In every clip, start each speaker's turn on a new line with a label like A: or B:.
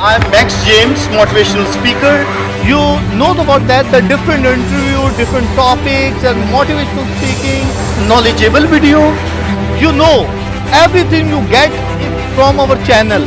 A: I'm Max James, motivational speaker. You know about that, the different interview, different topics and motivational speaking, knowledgeable video. You know, everything you get from our channel.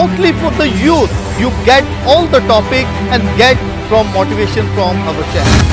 A: Mostly for the youth, you get all the topic and get from motivation from our channel.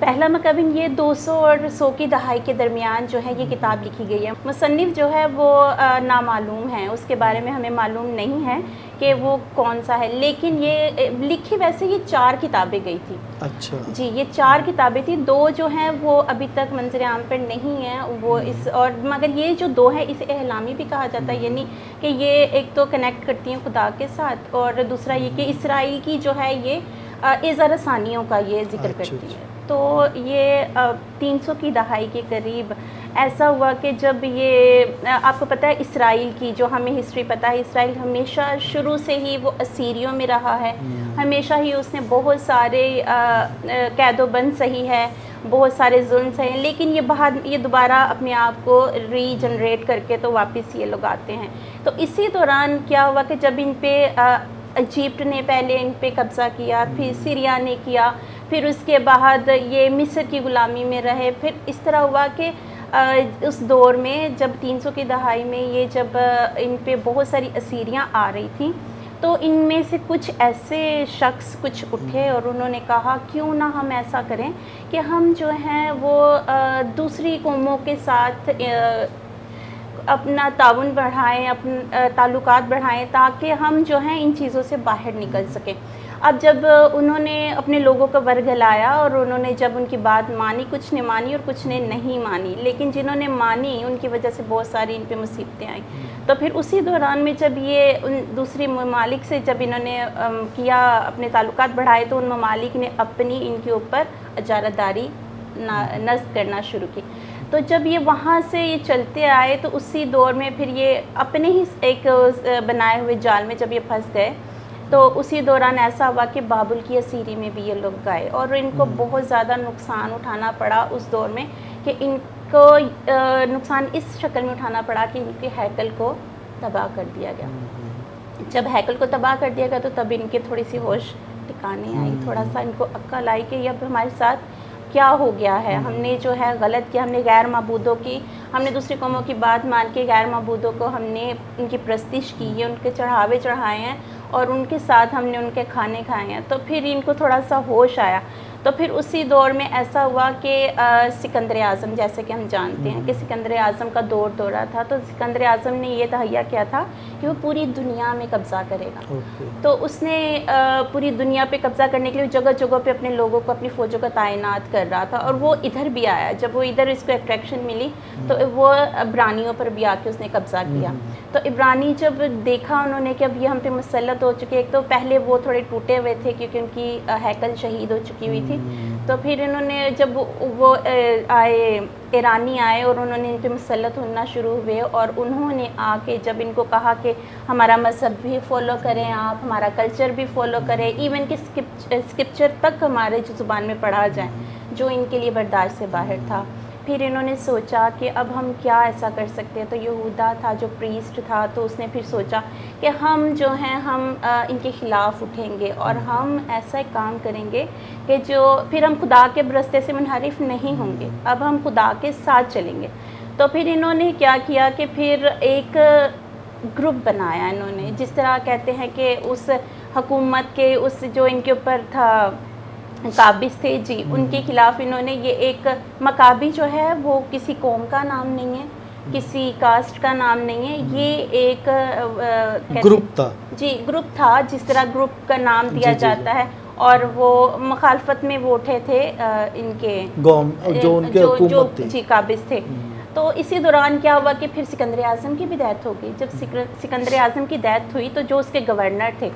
B: پہلا مکابین یہ 200 اور 100 کی دہائی کے درمیان جو ہے یہ کتاب لکھی گئی ہے. مصنف جو ہے وہ نامعلوم ہے، اس کے بارے میں ہمیں معلوم نہیں ہے کہ وہ کون سا ہے، لیکن یہ لکھی ویسے یہ 4 کتابیں گئی تھی.
A: اچھا
B: جی، یہ 4 کتابیں تھیں. 2 جو ہیں وہ ابھی تک منظر عام پر نہیں ہیں وہ اور مگر یہ جو 2 ہیں اسے احلامی بھی کہا جاتا ہے، یعنی کہ یہ ایک تو کنیکٹ کرتی ہیں خدا کے ساتھ، اور دوسرا یہ کہ اسرائیل کی جو ہے یہ اعزا رسانیوں کا یہ ذکر کرتی ہے. تو یہ 300 کی دہائی کے قریب ایسا ہوا کہ جب یہ آپ کو پتہ ہے اسرائیل کی جو ہمیں ہسٹری پتہ ہے، اسرائیل ہمیشہ شروع سے ہی وہ اسیریوں میں رہا ہے، ہمیشہ ہی اس نے بہت سارے قید و بند سہی ہے، بہت سارے ظلم سہے، لیکن یہ دوبارہ اپنے آپ کو ری جنریٹ کر کے تو واپس یہ لوگ آتے ہیں. تو اسی دوران کیا ہوا کہ جب ان پہ ایجپٹ نے پہلے ان پہ قبضہ کیا، پھر سیریا نے کیا، پھر اس کے بعد یہ مصر کی غلامی میں رہے، پھر اس طرح ہوا کہ اس دور میں جب 300 کی دہائی میں یہ جب ان پہ بہت ساری اسیریاں آ رہی تھیں، تو ان میں سے کچھ ایسے شخص کچھ اٹھے اور انہوں نے کہا کیوں نہ ہم ایسا کریں کہ ہم جو ہیں وہ دوسری قوموں کے ساتھ اپنا تعاون بڑھائیں، اپنے تعلقات بڑھائیں، تاکہ ہم جو ہیں ان چیزوں سے باہر نکل سکیں. اب جب انہوں نے اپنے لوگوں کا ورگلایا اور انہوں نے جب ان کی بات مانی، کچھ نے مانی اور کچھ نے نہیں مانی، لیکن جنہوں نے مانی ان کی وجہ سے بہت ساری ان پہ مصیبتیں آئیں. تو پھر اسی دوران میں جب یہ ان دوسری ممالک سے جب انہوں نے کیا اپنے تعلقات بڑھائے، تو ان ممالک نے اپنی ان کے اوپر اجارت داری نصب کرنا شروع کی. تو جب یہ وہاں سے یہ چلتے آئے تو اسی دور میں پھر یہ اپنے ہی ایک بنائے ہوئے جال میں جب یہ پھنس گئے، تو اسی دوران ایسا ہوا کہ بابل کی اسیری میں بھی یہ لوگ گئے اور ان کو بہت زیادہ نقصان اٹھانا پڑا اس دور میں، کہ ان کو نقصان اس شکل میں اٹھانا پڑا کہ ان کے ہیکل کو تباہ کر دیا گیا. جب ہیکل کو تباہ کر دیا گیا تو تب ان کے تھوڑی سی ہوش ٹھکانے آئی، تھوڑا سا ان کو عقل آئی کہ اب ہمارے ساتھ کیا ہو گیا ہے، ہم نے جو ہے غلط کیا، ہم نے غیر معبودوں کی، ہم نے دوسری قوموں کی بات مان کے غیر معبودوں کو ہم نے ان کی پرستش کی ہے، ان کے چڑھاوے چڑھائے ہیں اور ان کے ساتھ ہم نے ان کے کھانے کھائے ہیں. تو پھر ان کو تھوڑا سا ہوش آیا. تو پھر اسی دور میں ایسا ہوا کہ سکندر اعظم، جیسے کہ ہم جانتے ہیں کہ سکندر اعظم کا دورہ تھا، تو سکندر اعظم نے یہ تہیہ کیا تھا کہ وہ پوری دنیا میں قبضہ کرے گا. تو اس نے پوری دنیا پہ قبضہ کرنے کے لیے جگہ جگہ پہ اپنے لوگوں کو، اپنی فوجوں کا تعینات کر رہا تھا، اور وہ ادھر بھی آیا. جب وہ ادھر اس کو اٹریکشن ملی تو وہ عبرانیوں پر بھی آ کے اس نے قبضہ کیا. تو عبرانی جب دیکھا انہوں نے کہ اب یہ ہم پہ مسلط ہو چکے، ایک تو پہلے وہ تھوڑے ٹوٹے ہوئے تھے کیونکہ ان کی ہیکل شہید ہو چکی ہوئی تھی، تو پھر انہوں نے جب وہ آئے ایرانی آئے اور انہوں نے ان پہ مسلط ہونا شروع ہوئے، اور انہوں نے آ کے جب ان کو کہا کہ ہمارا مذہب بھی فالو کریں آپ، ہمارا کلچر بھی فالو کریں، ایون کہ اسکرپچر تک ہمارے جو زبان میں پڑھا جائیں، جو ان کے لیے برداشت سے باہر تھا. پھر انہوں نے سوچا کہ اب ہم کیا ایسا کر سکتے ہیں. تو یہودا تھا جو پریسٹ تھا، تو اس نے پھر سوچا کہ ہم جو ہیں ہم ان کے خلاف اٹھیں گے اور ہم ایسا ایک کام کریں گے کہ جو پھر ہم خدا کے راستے سے منحرف نہیں ہوں گے، اب ہم خدا کے ساتھ چلیں گے. تو پھر انہوں نے کیا کیا کہ پھر ایک گروپ بنایا انہوں نے، جس طرح کہتے ہیں کہ اس حکومت کے اس جو ان کے اوپر تھا قابض تھے، جی ان کے خلاف انہوں نے یہ ایک مکابی جو ہے وہ کسی قوم کا نام نہیں ہے، کسی کاسٹ کا نام نہیں ہے، یہ ایک
A: گروپ تھا. جی
B: گروپ تھا، جس طرح گروپ کا نام دیا جاتا ہے. اور وہ مخالفت میں وہ اٹھے تھے ان کے
A: جو ان کے حکومت تھی،
B: جی قابض تھے. تو اسی دوران کیا ہوا کہ پھر سکندر اعظم کی بھی ڈیتھ ہو گئی. جب سکندر اعظم کی ڈیتھ ہوئی تو جو اس کے گورنر تھے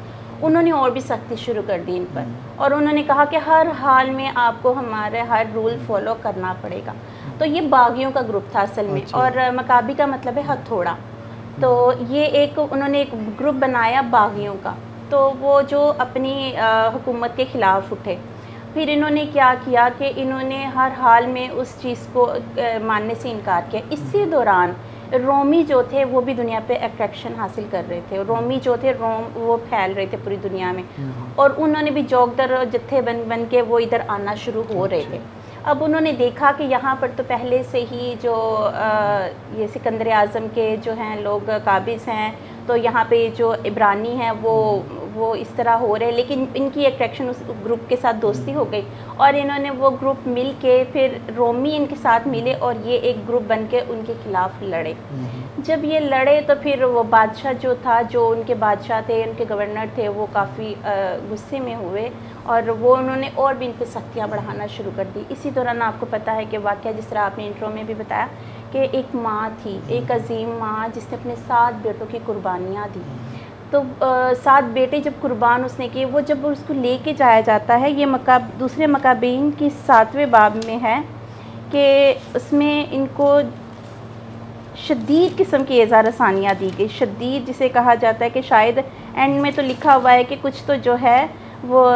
B: انہوں نے اور بھی سختی شروع کر دی ان پر، اور انہوں نے کہا کہ ہر حال میں آپ کو ہمارے ہر رول فالو کرنا پڑے گا. تو یہ باغیوں کا گروپ تھا اصل میں، اور مکابی کا مطلب ہے ہتھوڑا. تو یہ ایک انہوں نے ایک گروپ بنایا باغیوں کا، تو وہ جو اپنی حکومت کے خلاف اٹھے. پھر انہوں نے کیا کیا کہ انہوں نے ہر حال میں اس چیز کو ماننے سے انکار کیا. اسی دوران رومی جو تھے وہ بھی دنیا پہ اٹریکشن حاصل کر رہے تھے. رومی جو تھے وہ پھیل رہے تھے پوری دنیا میں، اور انہوں نے بھی جوک در جتھے بن کے وہ ادھر آنا شروع ہو رہے تھے. اب انہوں نے دیکھا کہ یہاں پر تو پہلے سے ہی جو یہ سکندر اعظم کے جو ہیں لوگ قابض ہیں، تو یہاں پہ جو عبرانی ہیں وہ اس طرح ہو رہے, لیکن ان کی اٹریکشن اس گروپ کے ساتھ دوستی ہو گئی اور انہوں نے وہ گروپ مل کے پھر رومی ان کے ساتھ ملے اور یہ ایک گروپ بن کے ان کے خلاف لڑے. جب یہ لڑے تو پھر وہ بادشاہ جو تھا, جو ان کے بادشاہ تھے, ان کے گورنر تھے, وہ کافی غصے میں ہوئے اور وہ انہوں نے اور بھی ان پہ سختیاں بڑھانا شروع کر دی. اسی دوران آپ کو پتہ ہے کہ واقعہ جس طرح آپ نے انٹرو میں بھی بتایا کہ ایک ماں تھی, ایک عظیم ماں جس نے اپنے 7 بیٹوں کی قربانیاں دی. تو 7 بیٹے جب قربان اس نے کیے, وہ جب اس کو لے کے جایا جاتا ہے, یہ دوسرے مکابین کی 7ویں باب میں ہے کہ اس میں ان کو شدید قسم کی ایذا رسانیاں دی گئی. شدید جسے کہا جاتا ہے کہ شاید اینڈ میں تو لکھا ہوا ہے کہ کچھ تو جو ہے وہ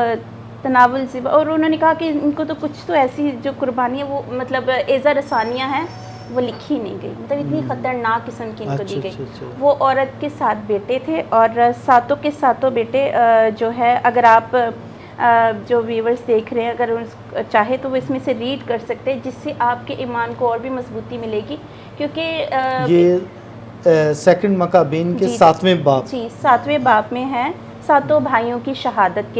B: تناول ذبح, اور انہوں نے کہا کہ ان کو تو کچھ تو ایسی جو قربانی ہے وہ مطلب ایذا رسانیاں ہیں وہ لکھی نہیں گئی, مطلب اتنی خطرناک قسم کی ان کو دی گئی. وہ عورت کے 7 بیٹے تھے اور 7 کے 7 بیٹے جو ہے, اگر آپ جو ویورز دیکھ رہے ہیں اگر چاہے تو وہ اس میں سے ریڈ کر سکتے ہیں, جس سے آپ کے ایمان کو اور بھی مضبوطی ملے گی. کیونکہ
A: یہ سیکنڈ مکابین کے 7ویں باب,
B: جی 7ویں باب میں ہے, 7 بھائیوں کی شہادت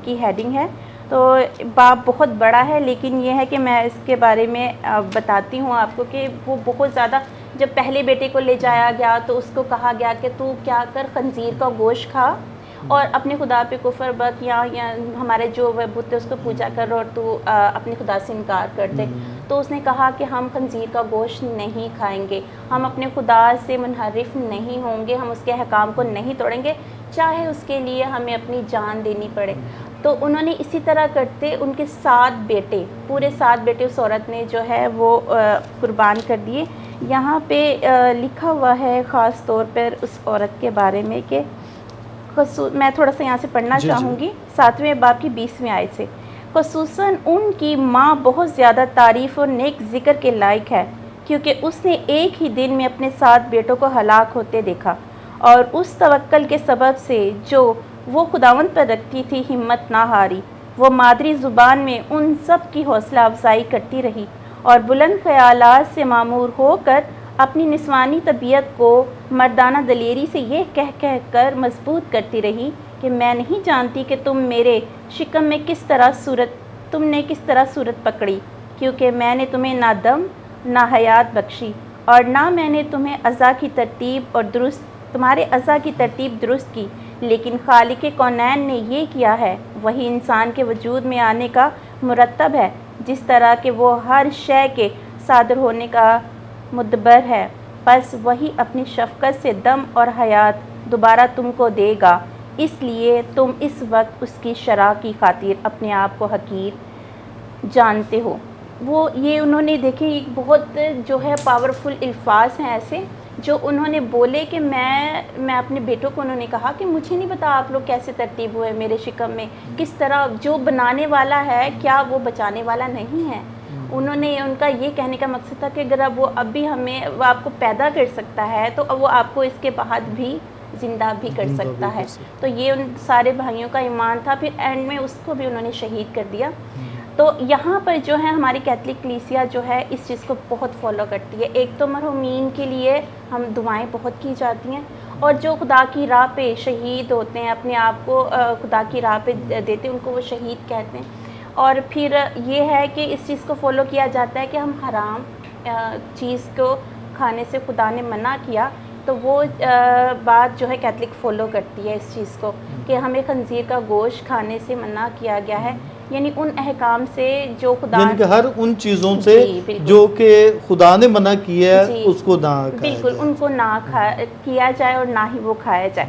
B: کی ہیڈنگ ہے. تو باب بہت بڑا ہے, لیکن یہ ہے کہ میں اس کے بارے میں بتاتی ہوں آپ کو کہ وہ بہت زیادہ, جب پہلے بیٹے کو لے جایا گیا تو اس کو کہا گیا کہ تو کیا کر, خنزیر کا گوشت کھا اور اپنے خدا پہ کفر بک, یا ہمارے جو بت ہے اس کو پوجا کر اور تو اپنے خدا سے انکار کر دے. تو اس نے کہا کہ ہم خنزیر کا گوشت نہیں کھائیں گے, ہم اپنے خدا سے منحرف نہیں ہوں گے, ہم اس کے احکام کو نہیں توڑیں گے, چاہے اس کے لیے ہمیں اپنی جان دینی پڑے. تو انہوں نے اسی طرح کرتے ان کے 7 بیٹے, پورے 7 بیٹے اس عورت نے جو ہے وہ قربان کر دیے. یہاں پہ لکھا ہوا ہے خاص طور پر اس عورت کے بارے میں کہ میں تھوڑا سا یہاں سے پڑھنا چاہوں گی 7ویں باب کی 20ویں آیت سے. خصوصاً ان کی ماں بہت زیادہ تعریف اور نیک ذکر کے لائق ہے, کیونکہ اس نے ایک ہی دن میں اپنے 7 بیٹوں کو ہلاک ہوتے دیکھا, اور اس توکل کے سبب سے جو وہ خداوند پر رکھتی تھی ہمت نہ ہاری. وہ مادری زبان میں ان سب کی حوصلہ افزائی کرتی رہی اور بلند خیالات سے معمور ہو کر اپنی نسوانی طبیعت کو مردانہ دلیری سے یہ کہہ کر مضبوط کرتی رہی کہ میں نہیں جانتی کہ تم میرے شکم میں تم نے کس طرح صورت پکڑی, کیونکہ میں نے تمہیں نہ دم نہ حیات بخشی, اور نہ میں نے تمہارے اعضاء کی ترتیب درست کی, لیکن خالق کونین نے یہ کیا ہے, وہی انسان کے وجود میں آنے کا مرتب ہے, جس طرح کہ وہ ہر شے کے صادر ہونے کا مدبر ہے. پس وہی اپنی شفقت سے دم اور حیات دوبارہ تم کو دے گا, اس لیے تم اس وقت اس کی شرح کی خاطر اپنے آپ کو حقیر جانتے ہو. وہ یہ انہوں نے دیکھے بہت جو ہے پاورفل الفاظ ہیں ایسے جو انہوں نے بولے کہ میں اپنے بیٹوں کو انہوں نے کہا کہ مجھے نہیں پتا آپ لوگ کیسے ترتیب ہوئے میرے شکم میں, کس طرح جو بنانے والا ہے کیا وہ بچانے والا نہیں ہے. انہوں نے ان کا یہ کہنے کا مقصد تھا کہ اگر اب وہ اب بھی وہ آپ کو پیدا کر سکتا ہے تو اب وہ آپ کو اس کے بعد بھی زندہ بھی کر سکتا ہے. تو یہ ان سارے بھائیوں کا ایمان تھا. پھر اینڈ میں اس کو بھی انہوں نے شہید کر دیا. تو یہاں پر جو ہے ہماری کیتھولک کلیسیا جو ہے اس چیز کو بہت فالو کرتی ہے. ایک تو مرحومین کے لیے ہم دعائیں بہت کی جاتی ہیں, اور جو خدا کی راہ پہ شہید ہوتے ہیں, اپنے آپ کو خدا کی راہ پہ دیتے ہیں, ان کو وہ شہید کہتے ہیں. اور پھر یہ ہے کہ اس چیز کو فالو کیا جاتا ہے کہ ہم حرام چیز کو کھانے سے خدا نے منع کیا, تو وہ بات جو ہے کیتھولک فالو کرتی ہے اس چیز کو کہ ہمیں خنزیر کا گوشت کھانے سے منع کیا گیا ہے, یعنی ان احکام سے جو خدا
A: یعنی کہ ہر ان چیزوں سے جو کہ خدا نے منع کیا ہے اس کو نہ
B: بالکل ان کو نہ کیا جائے اور نہ ہی وہ کھایا جائے.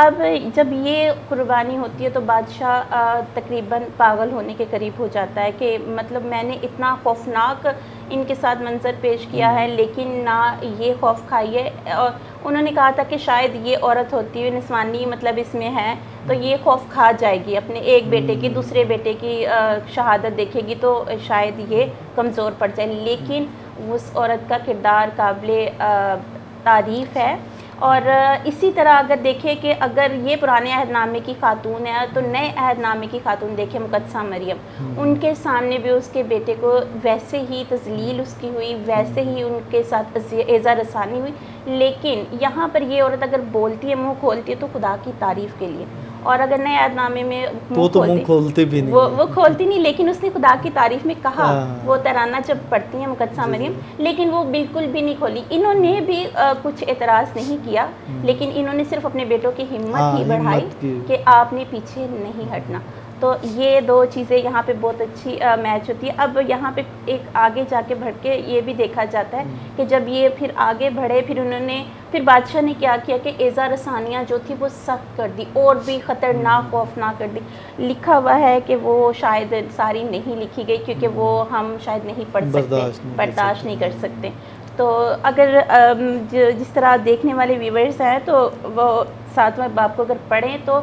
B: اب جب یہ قربانی ہوتی ہے تو بادشاہ تقریباً پاگل ہونے کے قریب ہو جاتا ہے کہ مطلب میں نے اتنا خوفناک ان کے ساتھ منظر پیش کیا ہے لیکن نہ یہ خوف کھائی ہے. اور انہوں نے کہا تھا کہ شاید یہ عورت ہوتی ہوئی نسوانی مطلب اس میں ہے تو یہ خوف کھا جائے گی, اپنے ایک بیٹے کی دوسرے بیٹے کی شہادت دیکھے گی تو شاید یہ کمزور پڑ جائے. لیکن اس عورت کا کردار قابل تعریف ہے. اور اسی طرح اگر دیکھیں کہ اگر یہ پرانے عہد نامے کی خاتون ہے تو نئے عہد نامے کی خاتون دیکھیں مقدسہ مریم, ان کے سامنے بھی اس کے بیٹے کو ویسے ہی تذلیل اس کی ہوئی, ویسے ہی ان کے ساتھ ایذا رسانی ہوئی. لیکن یہاں پر یہ عورت اگر بولتی ہے, منہ کھولتی ہے تو خدا کی تعریف کے لیے, اور اگر نئے عہد نامے میں
A: وہ تو منہ کھولتے بھی نہیں،
B: وہ کھولتی نہیں، لیکن اس نے خدا کی تعریف میں کہا، وہ ترانہ جب پڑھتی ہیں مقدسہ مریم، لیکن وہ بالکل بھی نہیں کھولی. انہوں نے بھی کچھ اعتراض نہیں کیا، لیکن انہوں نے صرف اپنے بیٹوں کی ہمت ہی بڑھائی کہ آپ نے پیچھے نہیں ہٹنا. تو یہ دو چیزیں یہاں پہ بہت اچھی میچ ہوتی ہے. اب یہاں پہ ایک آگے جا کے بڑھ کے یہ بھی دیکھا جاتا ہے کہ جب یہ پھر آگے بڑھے، پھر انہوں نے پھر بادشاہ نے کیا کیا کہ ایذا رسانیاں جو تھی وہ سخت کر دی اور بھی خطرناک خوفناک کر دی. لکھا ہوا ہے کہ وہ شاید ساری نہیں لکھی گئی کیونکہ وہ ہم شاید نہیں پڑھ سکتے، برداشت نہیں کر سکتے. تو اگر جس طرح دیکھنے والے ویورز ہیں تو وہ 7واں باب کو اگر پڑھیں تو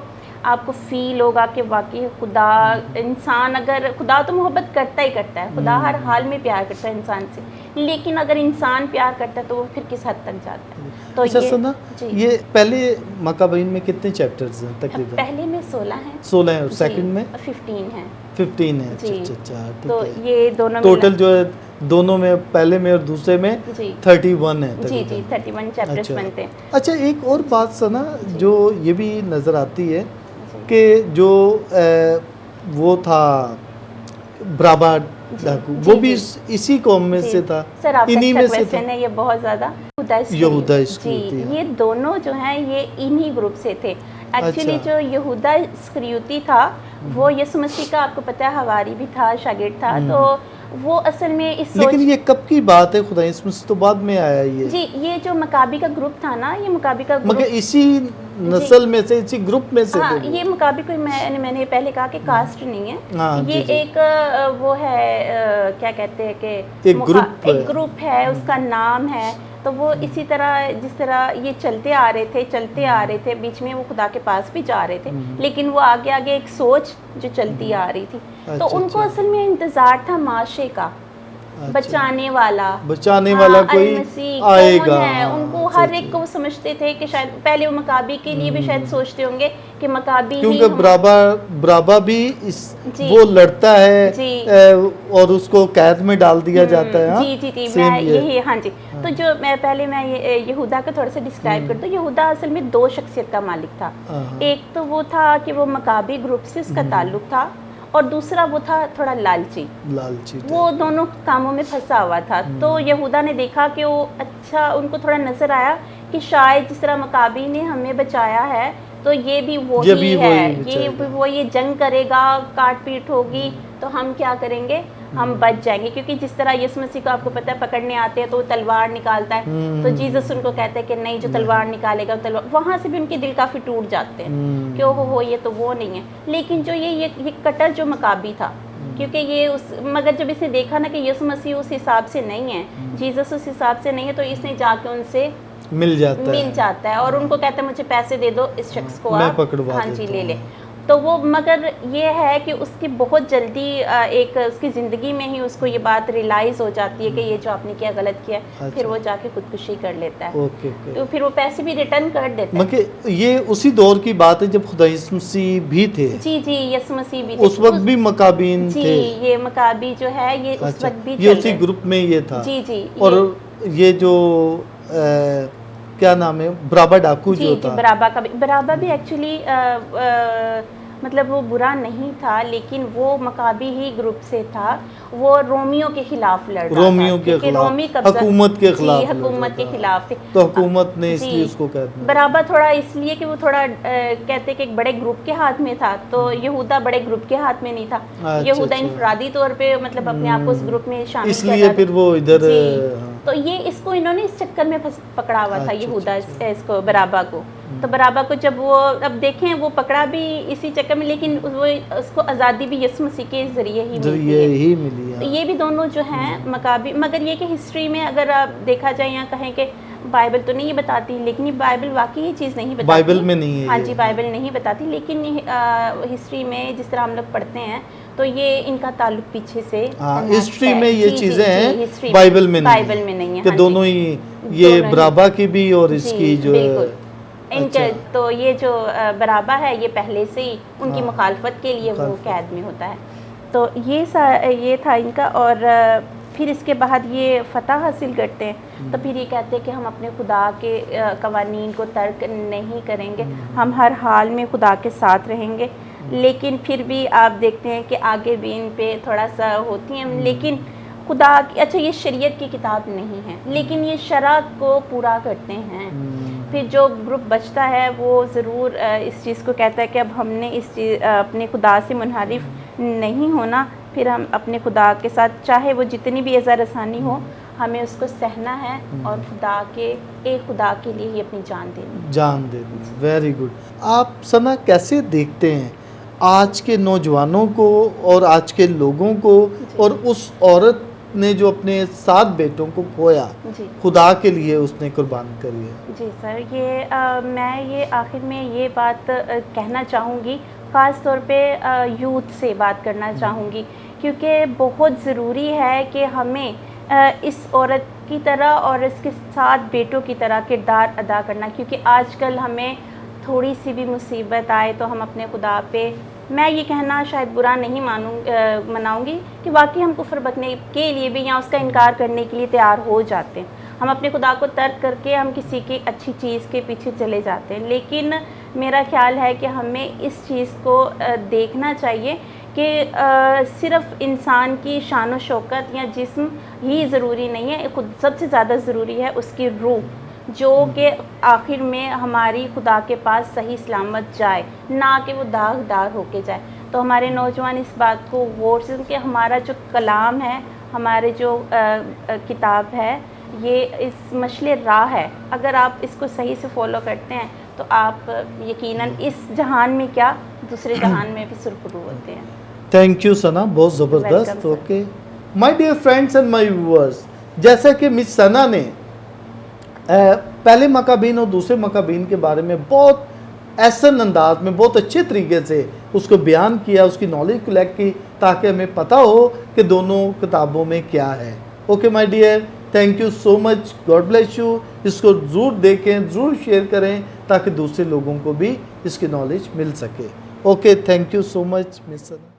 B: آپ کو فیل ہوگا کہ واقعی خدا انسان، اگر خدا تو محبت کرتا ہی کرتا ہے، خدا ہر حال میں پیار کرتا ہے انسان سے، لیکن اگر انسان پیار کرتا ہے تو وہ پھر کس حد تک جاتا ہے. تو
A: یہ پہلے مکابین میں کتنے چیپٹرز ہیں تقریباً؟
B: پہلے میں 16 ہیں،
A: 16 ہیں، اور سیکنڈ میں
B: 15 ہیں.
A: 15 ہے. اچھا.
B: تو یہ دونوں
A: ٹوٹل جو ہے دونوں میں، پہلے میں اور دوسرے میں 31 ہے.
B: جی 31 چیپٹرز بنتے ہیں.
A: اچھا ایک اور بات سنا جو یہ بھی نظر آتی ہے کہ جو وہ تھا برابا ڈاکو، وہ بھی اسی قوم میں سے تھا، انہی میں سے تھا.
B: یہ بہت زیادہ
A: یہودا اسکریوتی،
B: یہ دونوں جو ہیں یہ انہی گروپ سے تھے. ایکچولی جو یہودا اسکریوتی تھا وہ یسوع مسیح کا آپ کو پتہ ہے حواری بھی تھا، شاگرد تھا. تو وہ اصل میں اس
A: لیکن یہ کب کی بات ہے؟ خدا اس میں سے تو بعد میں آیا یہ.
B: جی یہ جو مکابی کا گروپ تھا نا، یہ مکابی کا گروپ
A: مگر اسی نسل میں سے، اسی گروپ میں سے.
B: یہ مکابی کوئی میں نے پہلے کہا کہ کاسٹ نہیں ہے، یہ ایک وہ ہے کیا کہتے ہیں کہ ایک گروپ ہے، اس کا نام ہے. تو وہ اسی طرح جس طرح یہ چلتے آ رہے تھے بیچ میں وہ خدا کے پاس بھی جا رہے تھے، لیکن وہ آگے آگے ایک سوچ جو چلتی آ رہی تھی. تو ان کو اصل میں انتظار تھا معاشے کا، بچانے والا کوئی آئے گا. ان کو ہر ایک کو سمجھتے تھے کہ شاید پہلے وہ مکابی کے لیے بھی شاید سوچتے ہوں گے کہ مکابی،
A: کیونکہ برابا بھی وہ لڑتا ہے اور اس کو قید میں ڈال دیا جاتا ہے.
B: جی میں یہی ہاں جی. تو جو میں پہلے میں یہودا کو تھوڑا سا ڈسکرائب کر دوں. یہودا اصل میں 2 شخصیت کا مالک تھا. ایک تو وہ تھا کہ وہ مکابی گروپ سے اس کا تعلق تھا، اور دوسرا وہ تھا تھوڑا لالچی. وہ دونوں کاموں میں پھنسا ہوا تھا. تو یہودا نے دیکھا کہ وہ اچھا، ان کو تھوڑا نظر آیا کہ شاید جس طرح مکابی نے ہمیں بچایا ہے تو یہ بھی وہی ہے، یہ جنگ کرے گا، کاٹ پیٹ ہوگی تو ہم کیا کریں گے، ہم بچ جائیں گے. کیونکہ جس طرح یسوع مسیح کو آپ کو پتہ ہے پکڑنے آتے ہیں تو وہ تلوار نکالتا ہے، تو جیسس ان کو کہتے ہیں کہ نہیں جو تلوار نکالے گا تلوار. وہاں سے بھی ان کے دل کافی ٹوٹ جاتے ہیں کہ وہ یہ تو وہ نہیں ہے. لیکن جو یہ کٹر جو مکابی تھا، کیونکہ یہ مگر جب اس نے دیکھا نا کہ یسوع مسیح اس حساب سے نہیں ہے، جیسس اس حساب سے نہیں ہے، تو اس نے جا کے ان سے مل جاتا ہے اور ان کو کہتا ہے مجھے پیسے دے دو، اس شخص کو آپ ہاں جی لے لے. تو وہ مگر یہ ہے کہ اس کی بہت جلدی ایک اس کی زندگی میں ہی اس کو یہ بات ریلائز ہو جاتی ہے کہ یہ جو آپ نے کیا غلط کیا. پھر وہ جا کے خودکشی کر لیتا ہے. تو پھر وہ پیسے بھی ریٹرن کر دیتا ہے.
A: یہ اسی دور کی بات ہے جب خدا یسوع مسیح بھی تھے.
B: جی یسوع مسیح بھی
A: اس وقت بھی مکابین تھے.
B: یہ مکابی جو ہے یہ اس وقت بھی
A: یہ اسی گروپ میں یہ تھا.
B: جی
A: اور یہ جو کیا نام ہے برابا ڈاکو جو تھا،
B: برابا بھی ایکچولی مطلب وہ برا نہیں تھا، لیکن وہ مکابی ہی گروپ سے تھا. وہ رومیوں کے خلاف لڑ رہا تھا،
A: حکومت کے
B: خلاف تھے.
A: تو حکومت نے اس لیے اس کو کہتے ہیں
B: برابا تھوڑا اس لیے کہ وہ تھوڑا کہتے کہ ایک بڑے گروپ کے ہاتھ میں تھا، تو یہودا بڑے گروپ کے ہاتھ میں نہیں تھا. یہودا انفرادی طور پہ مطلب اپنے آپ کو اس گروپ میں شامل
A: اس لیے پھر وہ ادھر.
B: تو یہ اس کو انہوں نے اس چکر میں پکڑا ہوا تھا یہودا اس کو، برابا کو. تو برابا کو جب وہ اب دیکھیں وہ پکڑا بھی اسی چکر میں، لیکن وہ اس کو آزادی بھی یسوع مسیح کے ذریعے ہی ملی ہے. یہ بھی دونوں جو ہیں مکابی. مگر یہ کہ ہسٹری میں اگر آپ دیکھا جائے یا کہیں کہ بائبل تو نہیں یہ بتاتی، لیکن یہ بائبل واقعی یہ چیز نہیں بتاتی،
A: بائبل میں نہیں ہے.
B: ہاں جی بائبل نہیں بتاتی، لیکن ہسٹری میں جس طرح ہم لوگ پڑھتے ہیں تو یہ ان کا تعلق پیچھے سے
A: ہسٹری میں یہ چیزیں ہیں، بائبل میں نہیں ہے کہ دونوں ہی یہ برابا کی بھی اور اس کی جو
B: تو یہ جو برابا ہے یہ پہلے سے ہی ان کی مخالفت کے لیے وہ قید میں ہوتا ہے. تو یہ تھا ان کا. اور پھر اس کے بعد یہ فتح حاصل کرتے ہیں تو پھر یہ کہتے ہیں کہ ہم اپنے خدا کے قوانین کو ترک نہیں کریں گے، ہم ہر حال میں خدا کے ساتھ رہیں گے۔ لیکن پھر بھی آپ دیکھتے ہیں کہ آگے بھی ان پہ تھوڑا سا ہوتی ہیں، لیکن خدا کی اچھا یہ شریعت کی کتاب نہیں ہے لیکن یہ شرع کو پورا کرتے ہیں۔ پھر جو گروپ بچتا ہے وہ ضرور اس چیز کو کہتا ہے کہ اب ہم نے اس چیز اپنے خدا سے منحرف نہیں ہونا، پھر ہم اپنے خدا کے ساتھ چاہے وہ جتنی بھی اذیت رسانی ہو ہمیں اس کو سہنا ہے اور خدا کے ایک خدا کے لیے ہی اپنی جان دینی۔
A: Very good. آپ ثنا کیسے دیکھتے ہیں آج کے نوجوانوں کو اور آج کے لوگوں کو اور اس عورت نے جو اپنے 7 بیٹوں کو کھویا خدا کے لیے اس نے قربان کری ہے؟
B: جی سر، میں یہ آخر میں یہ بات کہنا چاہوں گی، خاص طور پہ یوتھ سے بات کرنا چاہوں گی، کیونکہ بہت ضروری ہے کہ ہمیں اس عورت کی طرح اور اس کے 7 بیٹوں کی طرح کردار ادا کرنا، کیونکہ آج کل ہمیں تھوڑی سی بھی مصیبت آئے تو ہم اپنے خدا پہ، میں یہ کہنا شاید برا نہیں مناؤں گی کہ واقعی ہم کفر بکنے کے لیے بھی یا اس کا انکار کرنے کے لیے تیار ہو جاتے ہیں، ہم اپنے خدا کو ترک کر کے ہم کسی کی اچھی چیز کے پیچھے چلے جاتے ہیں۔ لیکن میرا خیال ہے کہ ہمیں اس چیز کو دیکھنا چاہیے کہ صرف انسان کی شان و شوکت یا جسم ہی ضروری نہیں ہے، سب سے زیادہ ضروری ہے اس کی روح، جو کہ آخر میں ہماری خدا کے پاس صحیح سلامت جائے، نہ کہ وہ داغدار ہو کے جائے۔ تو ہمارے نوجوان اس بات کو غور سے کہ ہمارا جو کلام ہے، ہمارے جو کتاب ہے، یہ اس مشعل راہ ہے، اگر آپ اس کو صحیح سے فالو کرتے ہیں تو آپ یقیناً اس جہان میں کیا دوسرے جہان میں بھی سرخرو ہوتے ہیں۔
A: تھینک یو ثنا، بہت زبردست۔ Okay my dear friends and my viewers, جیسا کہ مس ثنا نے پہلے مکابین اور دوسرے مکابین کے بارے میں بہت احسن انداز میں بہت اچھے طریقے سے اس کو بیان کیا، اس کی نالج کلیکٹ کی تاکہ ہمیں پتہ ہو کہ دونوں کتابوں میں کیا ہے۔ Okay my dear, thank you so much, God bless you. اس کو ضرور دیکھیں، ضرور شیئر کریں تاکہ دوسرے لوگوں کو بھی اس کی نالج مل سکے۔ Okay, thank you so much miss Sana.